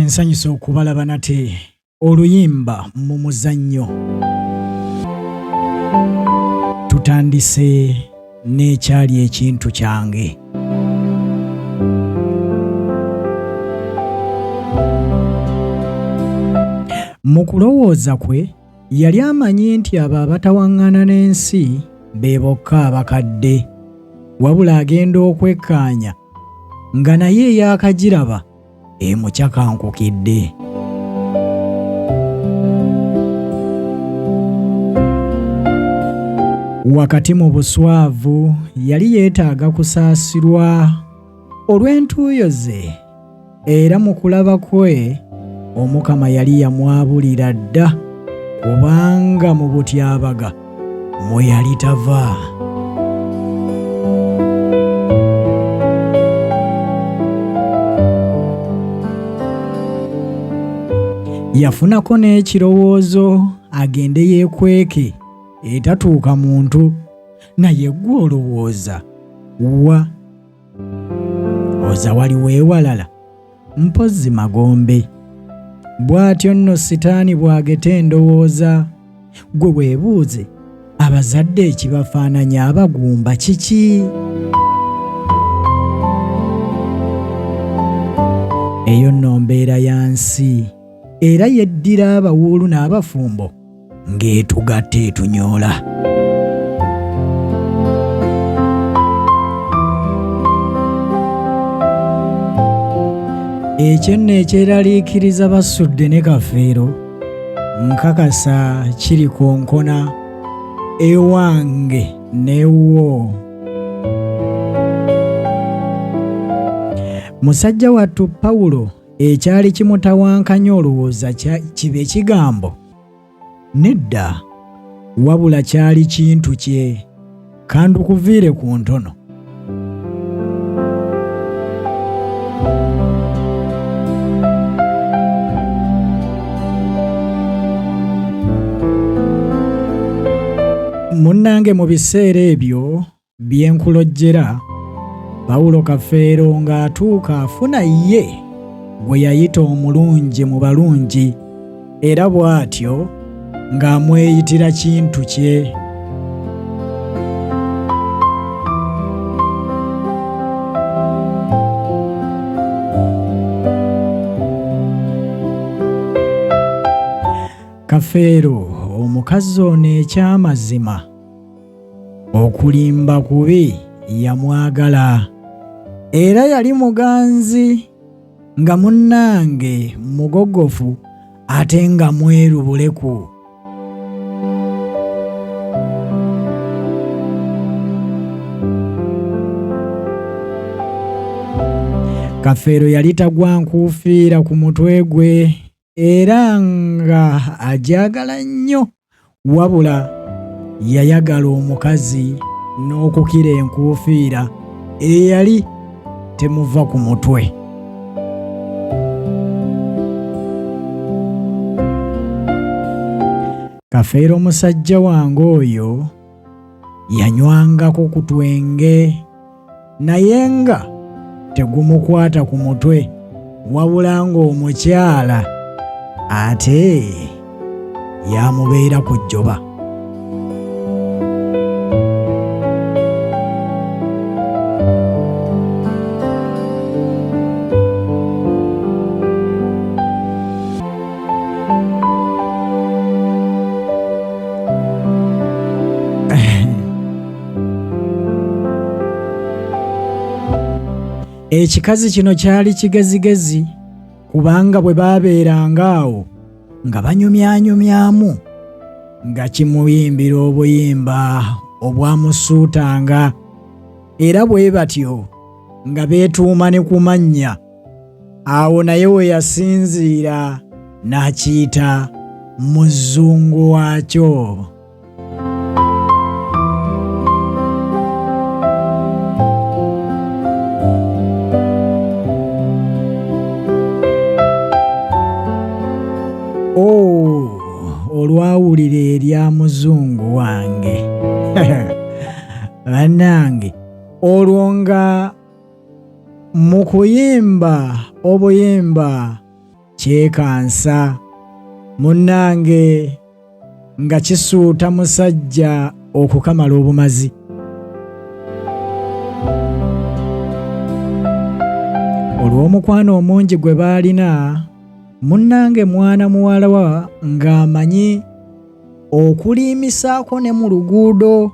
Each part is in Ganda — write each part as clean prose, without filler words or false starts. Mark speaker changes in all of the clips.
Speaker 1: Nsanyusa okubalaba nate oluyimba mu muzannyo. Tutandise n'ekyali ekintu kyange. Mu kulowooza kwe yali amanyi nti abo abatawaŋŋana n'ensi be bokka abakadde, wabula agenda okwekkaanya nga naye eyaakagiraba emukyakankukidde. Wakati mu buswavu yali yeetaaga kusaasirwa olw'entuuyo ze, era mu kulaba kwe Omukama yali yamwabulira dda, kubanga mu butyabaga mwe yali tava. Yafunako n'ekirowoozo agende yeekweke etatuuka muntu, naye ggwe olowooza wa? Oza waliwo ewalala, mpozzi Magombe. Bw'atyo nno Sitaani bw'ageta endowooza, gwe weebuuze abazadde ekibafaananya abagumba kiki? Eyo nno mbeera ya nsi, era yeddira abawuulu n'abafumbo ng'etugatta etunyoola. Ekyo nno ekyeraliikiriza Basudde ne Kafeero, nkakasa kiri konkona ewange n'ewwo. Musajja wattu Pawulo ekyali kimutawankanya olowooza kibe kigambo? Nedda, wabula kyali kintu kye. Kandukuviire ku ntono. Munnange mu biseera ebyo bye nkulojjera, Pawulo Kafeero ng'atuuka afuna ye gwe yayita omulungi mu balungi, era bw'atyo ng'amweyitira kintu kye. Kafeero omukazi ono ekyamazima, okulimba kubi yamwagala, era yali muganzi, nga munnange mugogofu ate nga mweru buleku. Kafeero yali tagwa nkuufiira ku mutwe gwe, era nga agyagala nnyo, wabula yayagala omukazi n'okukira enkuufiira eyali temuva ku mutwe. Kafeero musajja wange oyo yanywangako ku twenge, naye nga tegumukwata ku mutwe, wabula ng'omukyala ate yamubeera ku jjoba. Ekikazi kino kyali kigezigezi, kubanga bwe baabeeranga awo nga banyumyanyumyamu nga kimuyimbira obuyimba obwamusuutanga, era bwe batyo nga beetuuma ne ku mannya. Awo naye we yasinziira n'akiyita muzungu waakyo. Olwawulira erya muzungu wange bannange, olwo nga mu kuyimba obuyimba kyekansa munnange nga kisuuta musajja okukamala obumazi. Olw'omukwano omungi gwe baalina, munnange mwana muwala wa ng'amanyi okuliimisaako ne mu luguudo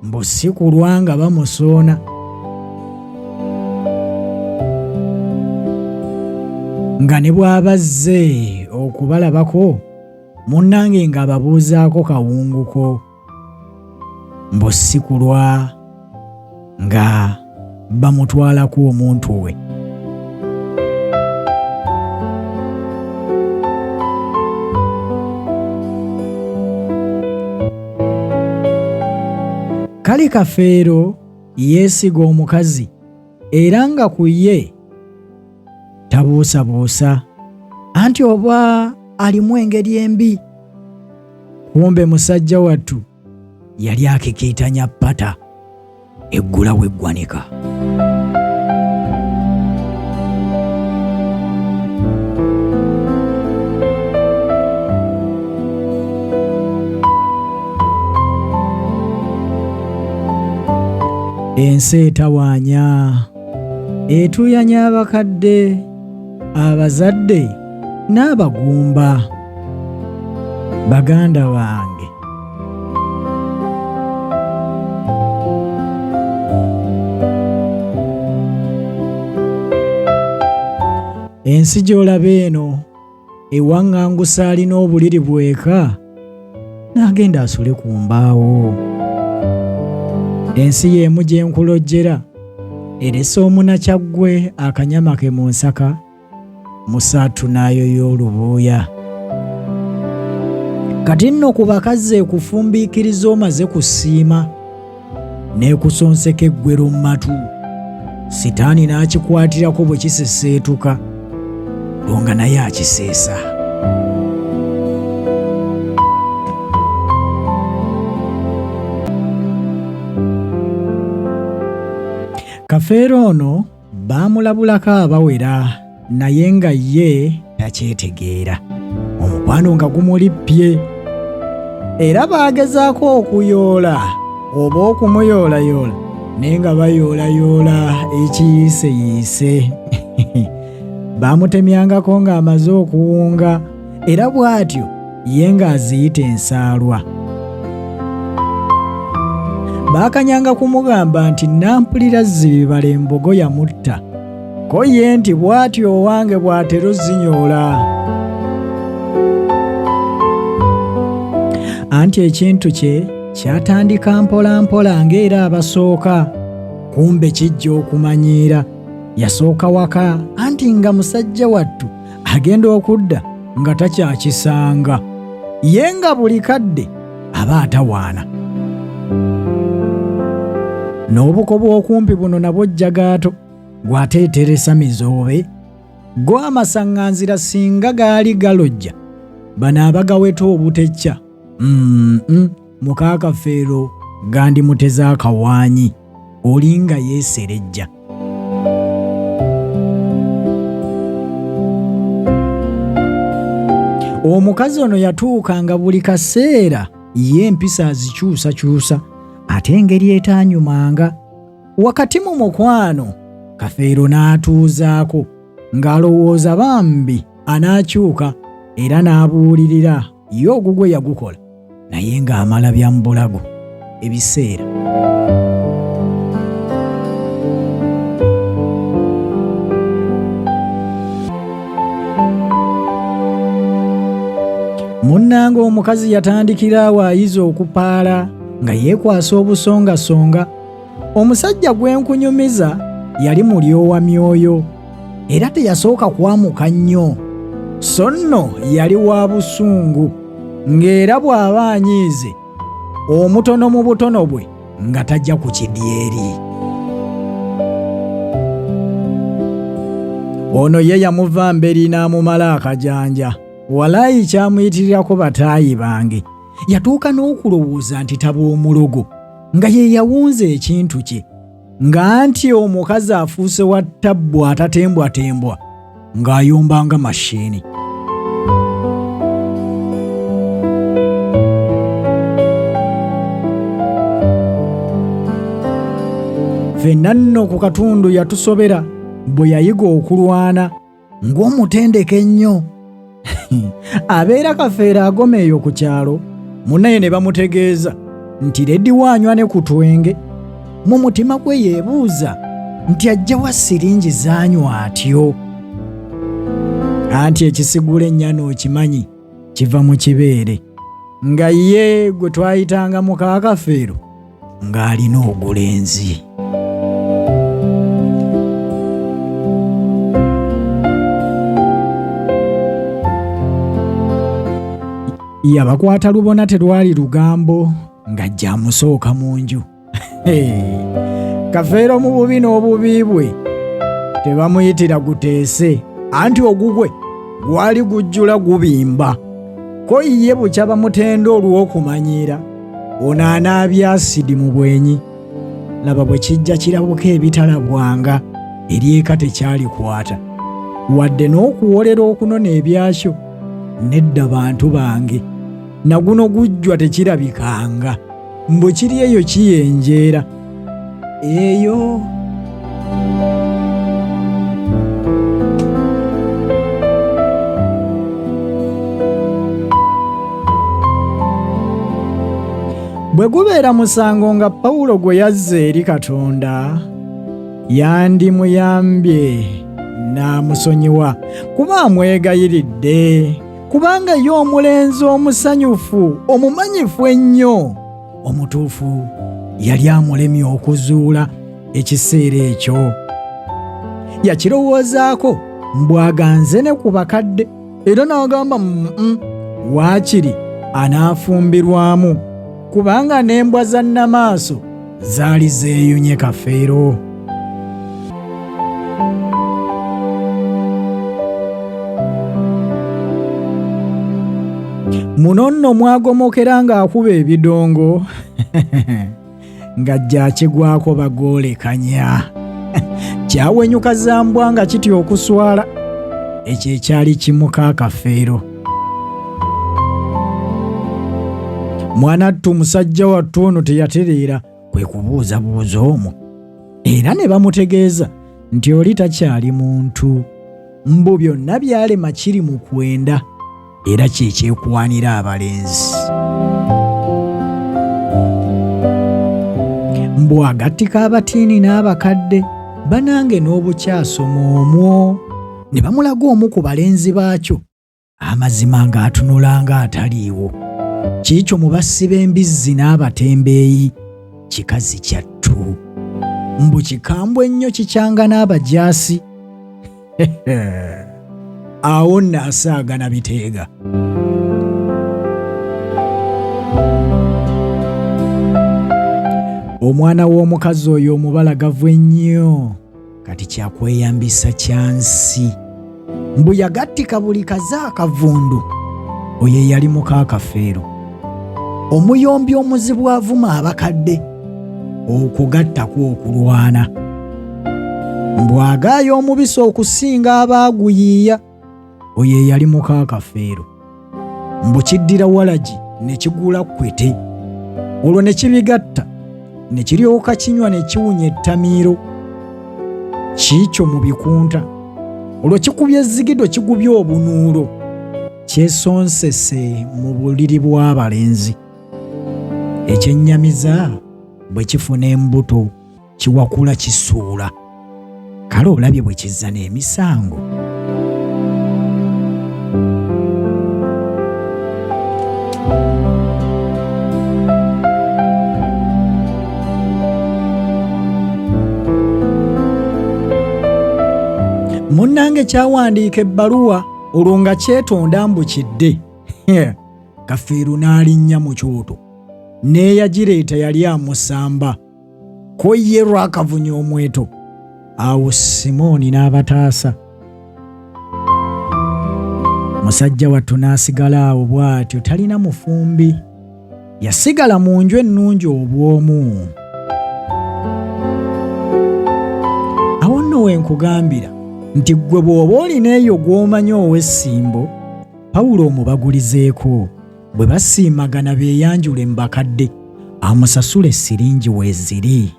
Speaker 1: mbu si kulwa nga bamusoona. Nga ne bw'abazze okubalabako, munnange ng'ababuuzaako kawunguko mbu si kulwa nga bamutwalako omuntu we. Kale Kafeero yeesiga omukazi era nga ku ye tabuusabuusa anti oba alimu engeri embi. Kumbe musajja wattu yali akikiitanya ppata eggulawo eggwanika. Ensi etawaanya, etuuyanya abakadde, abazadde n'abagumba. Baganda bange, ensi gy'olaba eno ewaŋŋangusa alina obuliri bweka n'agenda asule ku mbaawo. Ensi y'emu gye nkulojjera eresa omunakyaggwe akanyama ke mu nsaka, musatu n'ayo y'olubuuya. Kati nno ku bakazi ekufumbiikiriza omaze kusiima n'ekusonseka eggwero mu matu, sitaani n'akikwatirako bwe kiseseetuka longa naye akiseesa. Kafeero ono baamulabulako abawera naye nga ye takyetegeera, omukwano nga gumulippye era baagezaako okuyoola oba okumuyoolayoola naye nga bayoolayoola ekiyiiseyiise. Baamutemyangako ng'amaze okuwunga era bw'atyo ye ng'aziyita ensaalwa. Baakanyanga kumugamba nti nampulira zibibala embogo yamutta, ko ye nti bw'atyo owange bw'atero zinyoola. Anti ekintu kye kyatandika mpola mpola ng'era abasooka, kumbe kijja okumanyiira. Yasooka waka anti nga musajja wattu agenda okudda nga takyakisanga, ye nga buli kadde aba atawaana. N'obuko bw'okumpi buno nabwo jjagaato gwateeteresa mizoobe, go amasaŋŋanzira singa gaali galojja bano abagaweta obutekya. Muka Kafeero gandimuteza akawaanyi olinga yeeserejja. Omukazi ono yatuukanga buli kaseera ye empisa azikyusakyusa ate engeri etaanyumanga. Wakati mu mukwano Kafeero n'atuuzaako ng'alowooza bambi anaakyuka era n'abuulirira ye ogugwe yagukola naye ng'amala bya mu bulago ebiseera. Munnange omukazi yatandikira awo ayiza okupaala nga yeekwasa obusongasonga. Omusajja gwe nkunyumiza yali mulyowa myoyo era teyasooka kwamuka nnyo, so nno yali wa busungu ng'era bw'aba anyiize omutono mu butono bwe nga tajja ku kidyeri. Ono ye yamuva mberi n'amumala akajanja. Walaayi kyamuyitirirako bataayi bange. Yatuuka n'okulowooza nti taba omulogo nga ye yawunza ekintu kye, nga nti omukazi afuuse wa ttabbu atatembwatembwa ng'ayomba nga mashini. ffenna nno ku katundu yatusobera bwe yayiga okulwana ng'omutendeke ennyo. Abeera Kafeero agoma eyo ku kyalo, munnaye ne bamutegeeza nti Reddy waanywa ne ku twenge. Mu mutima gwe yeebuuza nti ajja wa siringi zaanywa atyo. Anti ekisigula ennyana okimanyi kiva mu kibeere, nga ye gwe twayitanga muka Kafeero ng'alina ogulenzi. Yabakwata lubona terwali lugambo ng'ajja amusooka mu nju. Kafeero mu bubi n'obubi bwe tebamuyitira guteese, anti ogugwe gwali gujjula gubimba. Ko ye bukya bamutenda olw'okumanyiira ono anaabya asidi mu bwenyi. Laba bwe kijja kirabuka ebitalabwanga eryeka tekyalikwata, wadde n'okuwolera okunona ebyakyo. Nedda bantu bange, na guno gujjwa tekirabikanga, mbu kiri eyo kiyenjeera eyo. Bwe gubeera musango nga Pawulo gwe yazza eri Katonda, yandimuyambye n'amusonyiwa kuba amwegayiridde, kubanga ye omulenzi omusanyufu omumanyifu ennyo omutuufu yali amulemye okuzuula ekiseera ekyo. Yakirowoozaako mbwaganze ne ku bakadde, era n'agamba waakiri anaafumbirwamu, kubanga n'embwa za nnamaaso zaali zeeyunye Kafeero. Muno nno mwagomokera ng'akuba ebidongo ng'ajja akigwako bagoolekanya. Kyawenyuka za mbwa nga kitya okuswala. Ekyo ekyali kimuka Kafeero. Mwanattu musajja wattu ono teyatereera kwe kubuuzabuuza omwo, era ne bamutegeeza nti oli takyali muntu, mbu byonna byalema kiri mu kwenda, era kyekyekwanira abalenzi. Mbu agattika abatiini n'abakadde banange n'obukyasoma omwo, ne bamulaga omu ku balenzi baakyo, amazima ng'atunula ng'ataliiwo. Kiikyo mu bassi b'embizzi n'abatembeeyi, kikazi kyattu, mbu kikambwe ennyo kikyanga n'abajaasi. Awo n'asaagana biteega. Omwana w'omukazi oyo omubalagavu ennyo kati kyakweyambisa kyansi, mbu yagattika buli kaze akavundu. Oyo yali muka Kafeero, omuyombi omuzibu avuma abakadde okugattako okulwana, mbu agaaya omubisi okusinga abaaguyiiya. Oyo yali muka Kafeero, mbu kiddira walagi ne kigula kwete, olwo ne kibigatta ne kiryoka kinywa ne kiwunya ettamiiro. Kiikyo mu bikunta, olwo kikubye ezzigido kigubye obunuulo, kyesonsese mu buliri bw'abalenzi. Ekyennyamiza bwe kifuna embuto kiwakula kisuula. Kale olabye bwe kizza n'emisango. Munnange kyawandiika ebbaluwa olwo nga kyetonda mbukidde. Kafeero n'alinnya mu kyoto, n'eyagireeta yali amusamba, ko ye lwakavunya omweto. Awo Simooni n'abataasa. Musajja wattu n'asigala awo bw'atyo talina mufumbi, yasigala mu nju ennungi obwomu. Awo nno we nkugambira nti ggwe bw'oba olina eyo gw'omanyi ow'essimbo, Pawulo omubagulizeeko, bwe basiimagana beeyanjule mu bakadde, amusasule siringi weeziri.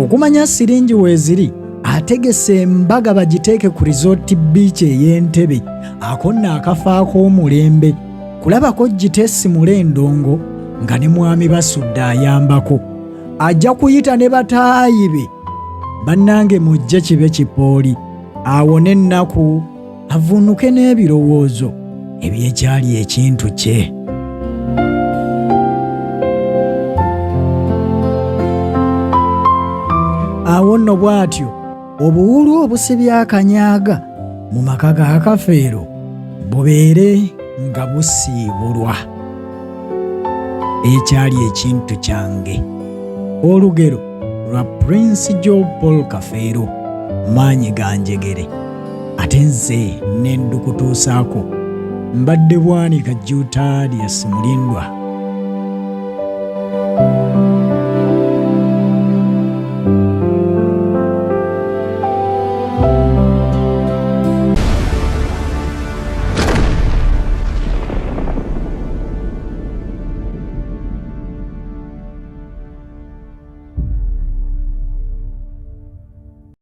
Speaker 1: Okumanya siringi weeziri, ategese embaga bagiteeke ku Resort Beach ey'Entebbe, ako nno akafo ak'omulembe, kulabako giteesimula endongo nga ne mwami Basudde ayambako. Ajja kuyita ne bataayi be, bannange mujje kibe kipooli, awone ennaku avunuke n'ebirowoozo ebyekyali ekintu kye. Awo nno bw'atyo obuwulu obusibye akanyaaga mu maka ga Kafeero bubeere nga busiibulwa. Ekyali ekintu kyange. Olugero lwa Prince Joe Paul Kafeero, maanyi ga njegere. Ate nze ne ndukutuusaako mbadde Bwanika Jutalius Mulindwa.